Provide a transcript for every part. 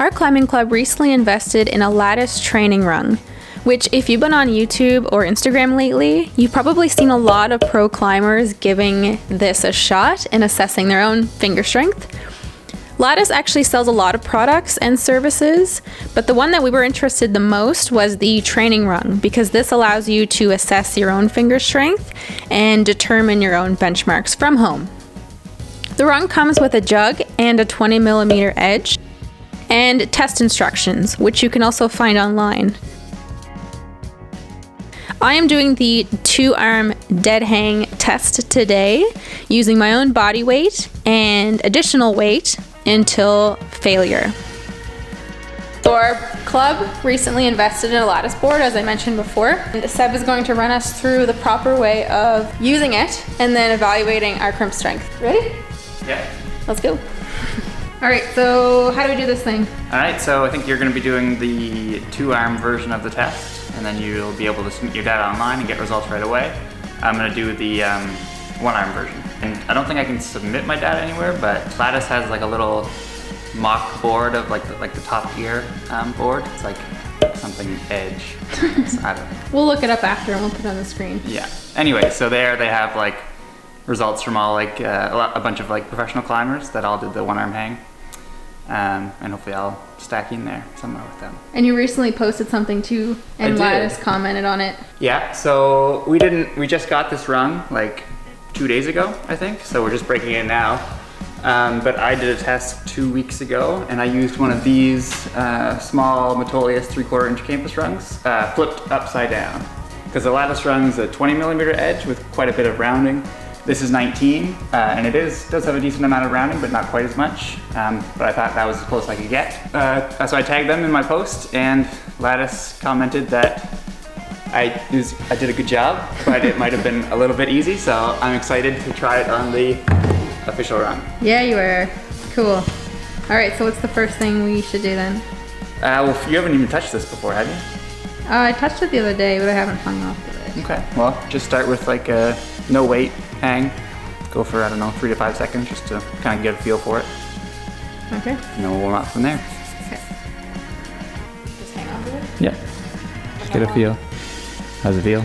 Our climbing club recently invested in a lattice training rung, which if you've been on YouTube or Instagram lately, you've probably seen a lot of pro climbers giving this a shot and assessing their own finger strength. Lattice actually sells a lot of products and services, but the one that we were interested the most was the training rung, because this allows you to assess your own finger strength and determine your own benchmarks from home. The rung comes with a jug and a 20mm edge, and test instructions, which you can also find online. I am doing the 2-arm dead hang test today using my own body weight and additional weight until failure. So our club recently invested in a lattice board, as I mentioned before. And Seb is going to run us through the proper way of using it and then evaluating our crimp strength. Ready? Yeah. Let's go. All right, so how do we do this thing? All right, so I think you're gonna be doing the 2-arm version of the test, and then you'll be able to submit your data online and get results right away. I'm gonna do the 1-arm version. And I don't think I can submit my data anywhere, but Lattice has like a little mock board of like the Top Gear board. It's like something Edge. I don't know. We'll look it up after and we'll put it on the screen. Yeah. Anyway, so there they have like results from all like a bunch of like professional climbers that all did the 1-arm hang. And hopefully I'll stack in there somewhere with them. And you recently posted something too, and Lattice commented on it. Yeah, so we just got this rung like 2 days ago, I think. So we're just breaking it now. But I did a test 2 weeks ago, and I used one of these small Metolius 3/4 inch campus rungs, flipped upside down. Because the Lattice rung is a 20mm edge with quite a bit of rounding. This is 19, and it does have a decent amount of rounding, but not quite as much. But I thought that was as close as I could get. So I tagged them in my post, and Lattice commented that I did a good job, but it might have been a little bit easy, so I'm excited to try it on the official run. Yeah, you are. Cool. All right, so what's the first thing we should do then? Well, you haven't even touched this before, have you? I touched it the other day, but I haven't hung off of it. Okay, well, just start with like a no weight hang. Go for, I don't know, 3 to 5 seconds just to kind of get a feel for it. Okay. And then we'll warm up from there. Okay. Just hang off of it? Yeah. Just get a feel. How's it feel?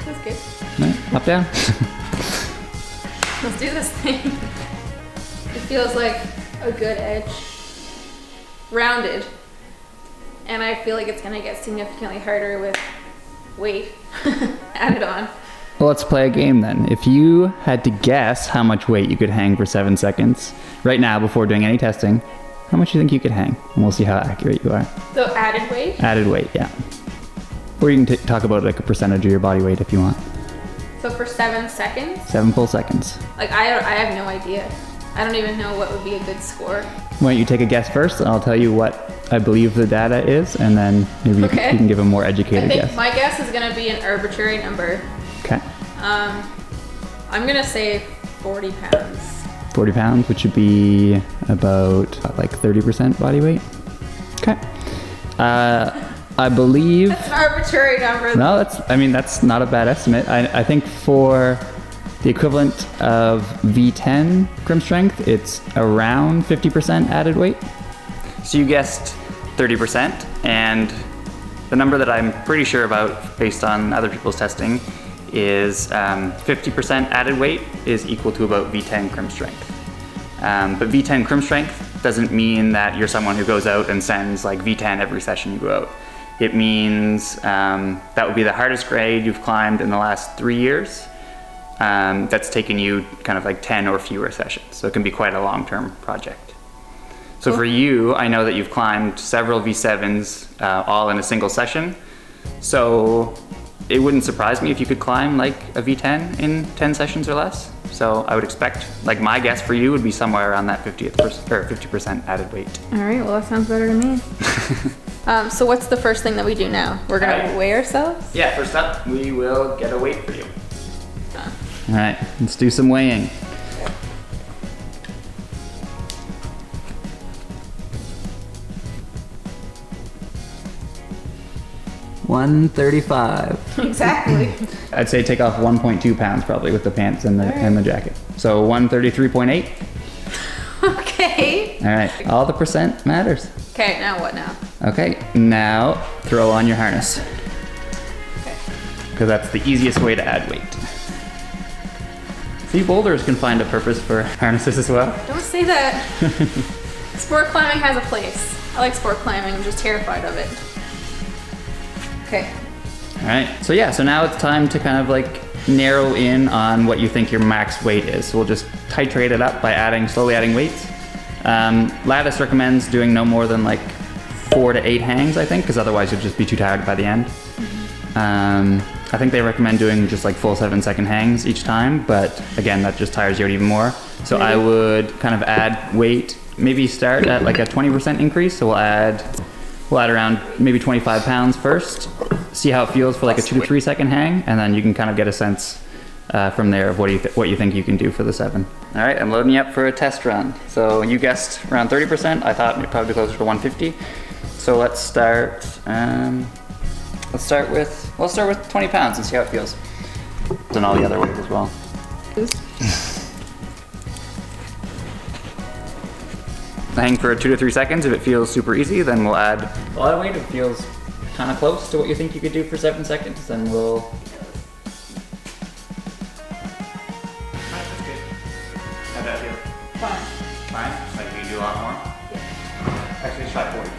That's good. Right, up, down. Let's do this thing. It feels like a good edge. Rounded. And I feel like it's gonna get significantly harder with weight added on. Well, let's play a game then. If you had to guess how much weight you could hang for 7 seconds, right now before doing any testing, how much do you think you could hang? And we'll see how accurate you are. So added weight? Added weight, yeah. Or you can talk about like a percentage of your body weight if you want. So for 7 seconds? 7 full seconds. Like I have no idea. I don't even know what would be a good score. Why don't you take a guess first, and I'll tell you what I believe the data is, and then maybe you can give a more educated guess. My guess is gonna be an arbitrary number. Okay. I'm gonna say 40 pounds. 40 pounds, which would be about like 30% body weight. Okay. I believe. That's an arbitrary number. No, that's not a bad estimate. I think for the equivalent of V10 crimp strength, it's around 50% added weight. So you guessed 30%, and the number that I'm pretty sure about based on other people's testing is 50% added weight is equal to about V10 crimp strength. But V10 crimp strength doesn't mean that you're someone who goes out and sends like V10 every session you go out. It means that would be the hardest grade you've climbed in the last 3 years. That's taken you kind of like 10 or fewer sessions. So it can be quite a long-term project. So for you, I know that you've climbed several V7s all in a single session. So it wouldn't surprise me if you could climb like a V10 in 10 sessions or less. So I would expect, like my guess for you would be somewhere around that 50% added weight. All right, well that sounds better to me. So what's the first thing that we do now? We're gonna weigh ourselves? Yeah, first up, we will get a weight for you. All right, let's do some weighing. 135. Exactly. I'd say take off 1.2 pounds probably with the pants and the jacket. So 133.8. Okay. sweet. All right, all the percent matters. Okay, now what now? Okay, now throw on your harness. Okay. Because that's the easiest way to add weight. See, boulders can find a purpose for harnesses as well. Don't say that. Sport climbing has a place. I like sport climbing, I'm just terrified of it. Okay. All right, so yeah, so now it's time to kind of like narrow in on what you think your max weight is. So we'll just titrate it up by slowly adding weights. Lattice recommends doing no more than like 4 to 8 hangs, I think, because otherwise you'll just be too tired by the end. I think they recommend doing just like full 7-second hangs each time, but again, that just tires you out even more. So I would kind of add weight, maybe start at like a 20% increase. So we'll add around maybe 25 pounds first, see how it feels for like a 2 to 3 second hang, and then you can kind of get a sense from there of what you think you can do for the 7. All right, I'm loading you up for a test run. So you guessed around 30%. I thought it'd probably be closer to 150. So let's start. Let's start with 20 pounds and see how it feels. And all the other weights as well. Hang for 2 to 3 seconds. If it feels super easy, then we'll add a lot of weight. If it feels kind of close to what you think you could do for 7 seconds, then we'll. How'd that feel? Fine. Fine? Like you can do a lot more? Yeah. Actually, try 40.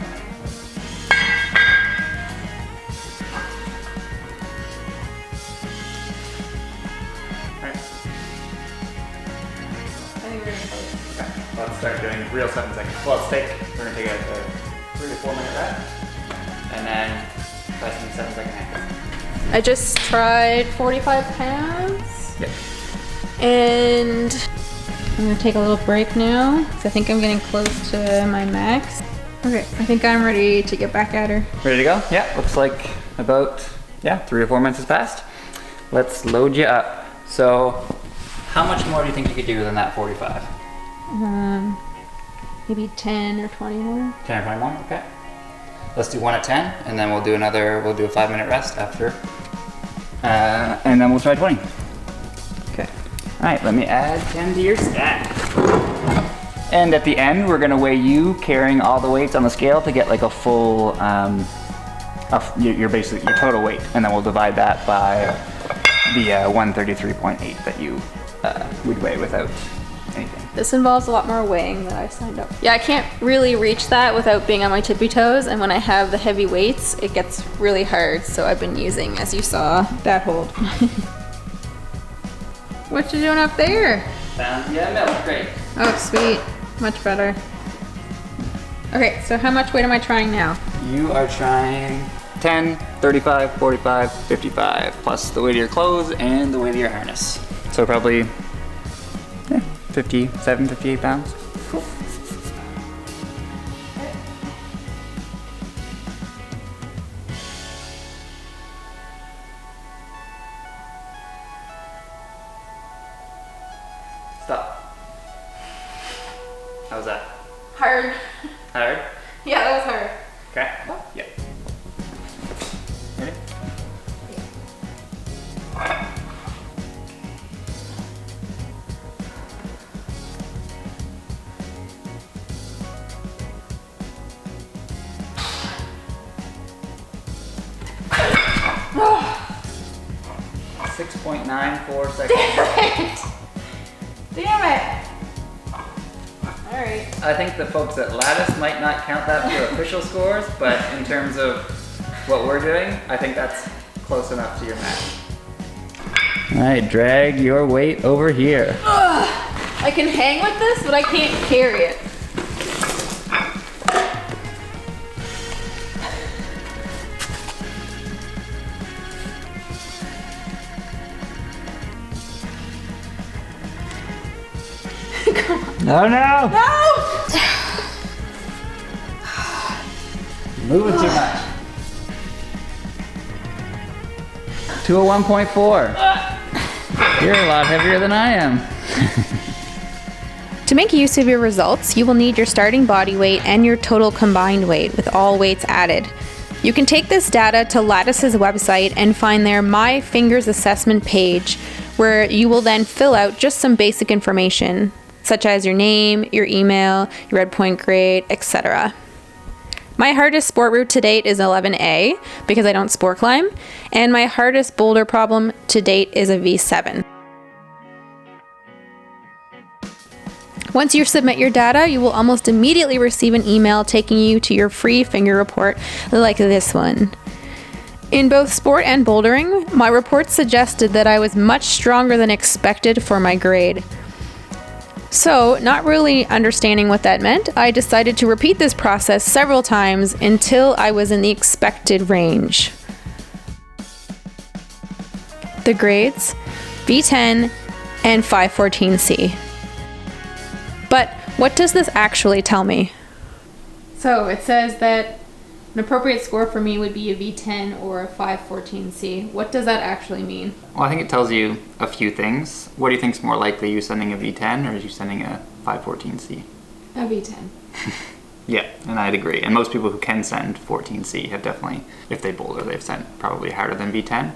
Let's start doing real 7 seconds. Well, we're gonna take a 3 to 4 minute rest, and then try some 7 second hangs. I just tried 45 pounds. Yep. And I'm gonna take a little break now, because I think I'm getting close to my max. Okay, I think I'm ready to get back at her. Ready to go? Yeah, looks like about 3 or 4 minutes has passed. Let's load you up. So, how much more do you think you could do than that 45? Maybe 10 or 20 more. 10 or 20 more? Okay. Let's do 1 at 10, and then we'll do a 5 minute rest after. And then we'll try 20. Okay. All right, let me add 10 to your stack. And at the end, we're gonna weigh you carrying all the weights on the scale to get like a full, your total weight. And then we'll divide that by the 133.8 that you would weigh without anything. This involves a lot more weighing than I signed up. Yeah, I can't really reach that without being on my tippy toes, and when I have the heavy weights, it gets really hard, so I've been using, as you saw, that hold. What you doing up there? Milk, great. Oh, sweet. Much better. Okay, so how much weight am I trying now? You are trying 10, 35, 45, 55, plus the weight of your clothes and the weight of your harness. So probably 57, 58 pounds. Cool. Stop. How was that? Hard. Hard? Yeah, that was hard. Okay. Yeah. Ready? Oh. 6.94 seconds. Damn it! Alright. I think the folks at Lattice might not count that for official scores, but in terms of what we're doing, I think that's close enough to your match. Alright, drag your weight over here. Ugh. I can hang with this, but I can't carry it. No, no! No! Moving too much. 201.4. You're a lot heavier than I am. To make use of your results, you will need your starting body weight and your total combined weight with all weights added. You can take this data to Lattice's website and find their My Fingers assessment page, where you will then fill out just some basic information, such as your name, your email, your red point grade, etc. My hardest sport route to date is 11A because I don't sport climb, and my hardest boulder problem to date is a V7. Once you submit your data, you will almost immediately receive an email taking you to your free finger report like this one. In both sport and bouldering, my report suggested that I was much stronger than expected for my grade. So, not really understanding what that meant, I decided to repeat this process several times until I was in the expected range. The grades, V10 and 514C. But what does this actually tell me? So it says that an appropriate score for me would be a V10 or a 514C. What does that actually mean? Well, I think it tells you a few things. What do you think is more likely, you sending a V10 or you sending a 514C? A V10. Yeah, and I'd agree. And most people who can send 14C have definitely, if they boulder, they've sent probably harder than V10.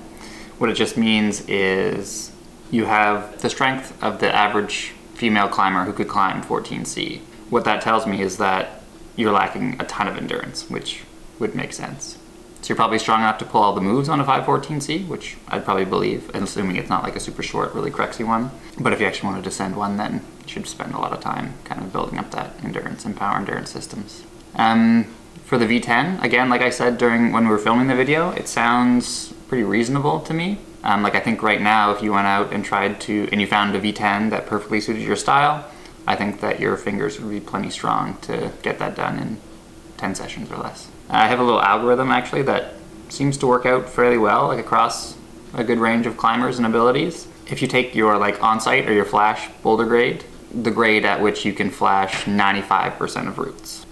What it just means is you have the strength of the average female climber who could climb 14C. What that tells me is that you're lacking a ton of endurance, which would make sense. So you're probably strong enough to pull all the moves on a 514C, which I'd probably believe, and assuming it's not like a super short, really crexy one. But if you actually wanted to send one, then you should spend a lot of time kind of building up that endurance and power endurance systems. For the V10, again, like I said when we were filming the video, it sounds pretty reasonable to me. Like I think right now, if you went out and and you found a V10 that perfectly suited your style, I think that your fingers would be plenty strong to get that done in 10 sessions or less. I have a little algorithm actually that seems to work out fairly well, like across a good range of climbers and abilities. If you take your like on-site or your flash boulder grade, the grade at which you can flash 95% of routes.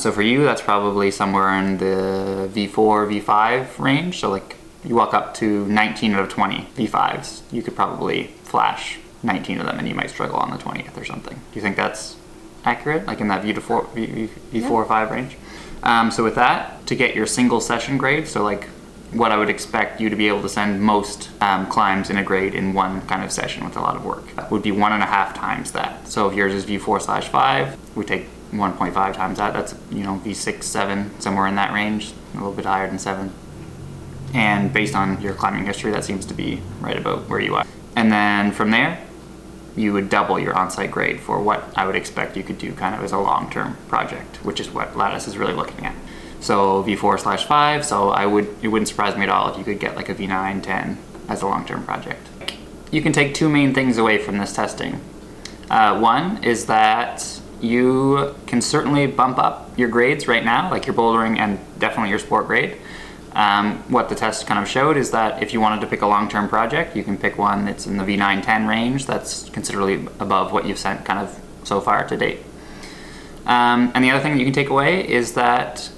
So for you, that's probably somewhere in the V4, V5 range. So like you walk up to 19 out of 20 V5s, you could probably flash 19 of them and you might struggle on the 20th or something. Do you think that's accurate, like in that V4 or 5 range? So with that, to get your single session grade, so like what I would expect you to be able to send most climbs in a grade in one kind of session with a lot of work, that would be 1.5 times that. So if yours is V4/5, we take 1.5 times that, that's V6, 7, somewhere in that range, a little bit higher than 7. And based on your climbing history, that seems to be right about where you are. And then from there, you would double your on-site grade for what I would expect you could do kind of as a long-term project, which is what Lattice is really looking at. So V4/5, so it wouldn't surprise me at all if you could get like a V9, 10 as a long-term project. You can take two main things away from this testing. One is that you can certainly bump up your grades right now, like your bouldering and definitely your sport grade. What the test kind of showed is that if you wanted to pick a long-term project, you can pick one that's in the V9, 10 range. That's considerably above what you've sent kind of so far to date. And the other thing that you can take away is that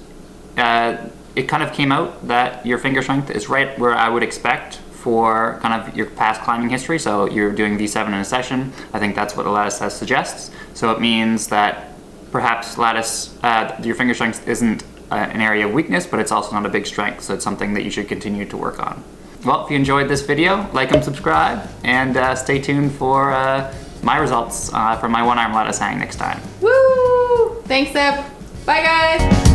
it kind of came out that your finger strength is right where I would expect for kind of your past climbing history. So you're doing V7 in a session. I think that's what the Lattice test suggests. So it means that perhaps Lattice, your finger strength isn't an area of weakness, but it's also not a big strength, so it's something that you should continue to work on. Well, if you enjoyed this video, like and subscribe, and stay tuned for my results from my one-arm lattice hang next time. Woo! Thanks, Seb. Bye, guys.